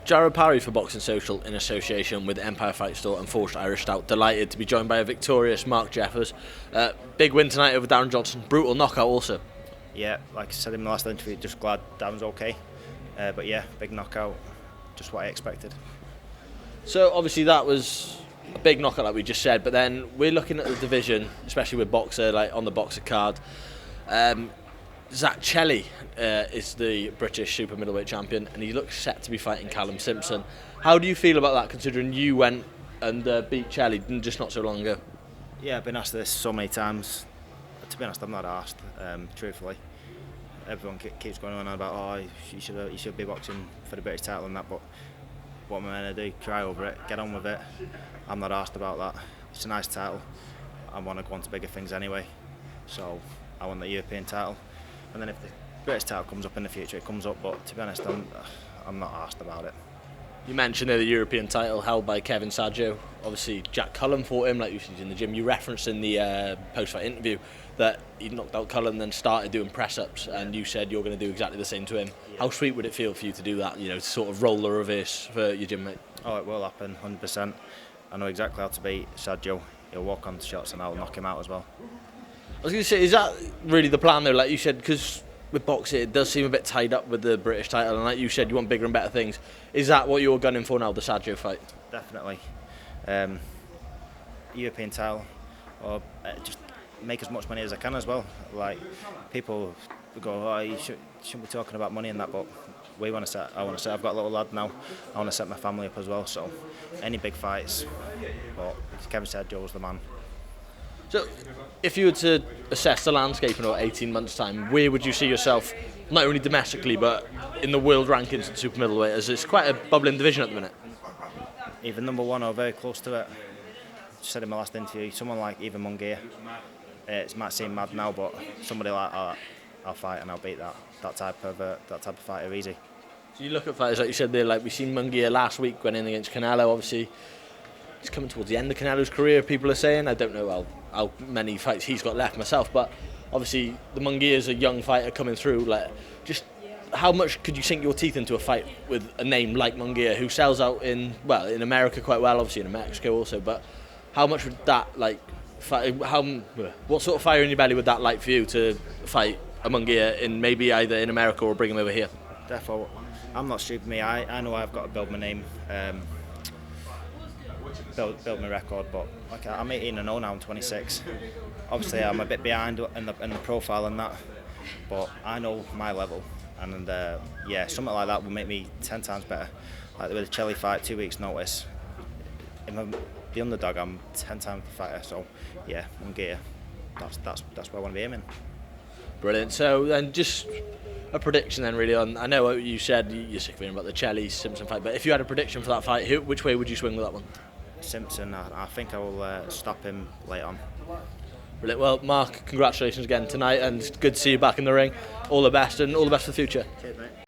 Jared Parry for Boxing Social in association with Empire Fight Store and Forged Irish Stout. Delighted to be joined by a victorious Mark Jeffers. Big win tonight over Darren Johnstone. Brutal knockout also. Yeah, like I said in the last interview, just glad Darren's okay. But yeah, big knockout, just what I expected. So obviously that was a big knockout like we just said, but then we're looking at the division, especially with Boxer, like on the Boxer card. Chelli is the British Super Middleweight champion, and he looks set to be fighting Callum Simpson. How do you feel about that, considering you went and beat Chelli just not so long ago? Yeah, I've been asked this so many times. To be honest, I'm not asked, truthfully. Everyone keeps going on about, oh, you should be boxing for the British title and that, but what am I going to do? Cry over it, get on with it. I'm not asked about that. It's a nice title. I want to go on to bigger things anyway, so I want the European title. And then if the British title comes up in the future, it comes up, but to be honest, I'm not asked about it. You mentioned the European title held by Kevin Sadjo. Obviously, Jack Cullen fought him like you said in the gym. You referenced in the post-fight interview that he knocked out Cullen and then started doing press-ups, and you said you're going to do exactly the same to him. Yeah. How sweet would it feel for you to do that, to sort of roll the reverse for your gym mate? Oh, it will happen, 100%. I know exactly how to beat Sadjo. He'll walk on to shots and I'll knock him out as well. I was going to say, is that really the plan though? Like you said, because with boxing it does seem a bit tied up with the British title, and like you said, you want bigger and better things. Is that what you're gunning for now, the Sadjo fight? Definitely. European title, or just make as much money as I can as well. Like, people go, oh, you shouldn't be talking about money and that, but I want to set, I've got a little lad now, I want to set my family up as well, so any big fights, but Kevin Sadjo was the man. So, if you were to assess the landscape in about 18 months' time, where would you see yourself, not only domestically, but in the world rankings in Super Middleweight, as it's quite a bubbling division at the minute? Either number one or very close to it. Just said in my last interview, someone like Jaime Munguia, it might seem mad now, but somebody like that, I'll fight and I'll beat that type of fighter easy. So you look at fighters like you said there, like we've seen Munguia last week went in against Canelo. Obviously, he's coming towards the end of Canelo's career, people are saying. I don't know how many fights he's got left myself, but obviously the Munguia is a young fighter coming through. Like, just how much could you sink your teeth into a fight with a name like Munguia, who sells out in America quite well, obviously in Mexico also, but how much would that what sort of fire in your belly would that like for you to fight a Munguia in maybe either in America or bring him over here? Therefore, I'm not stupid. Me, I know I've got to build my name, build my record. But like, I'm 18-0 now. I'm 26. Obviously, I'm a bit behind in the profile and that, but I know my level, and something like that will make me 10 times better. Like with the Chelli fight, 2 weeks notice. If I'm the underdog, I'm 10 times the fighter. So yeah, Munguia, that's where I want to be aiming. Brilliant. So then, just a prediction then, really. On, I know what you said you're sick of hearing about the Chelli Simpson fight, but if you had a prediction for that fight, which way would you swing with that one? Simpson, I think I will stop him late on. Brilliant. Well, Mark, congratulations again tonight, and it's good to see you back in the ring. All the best, and all the best for the future. Cheers, mate.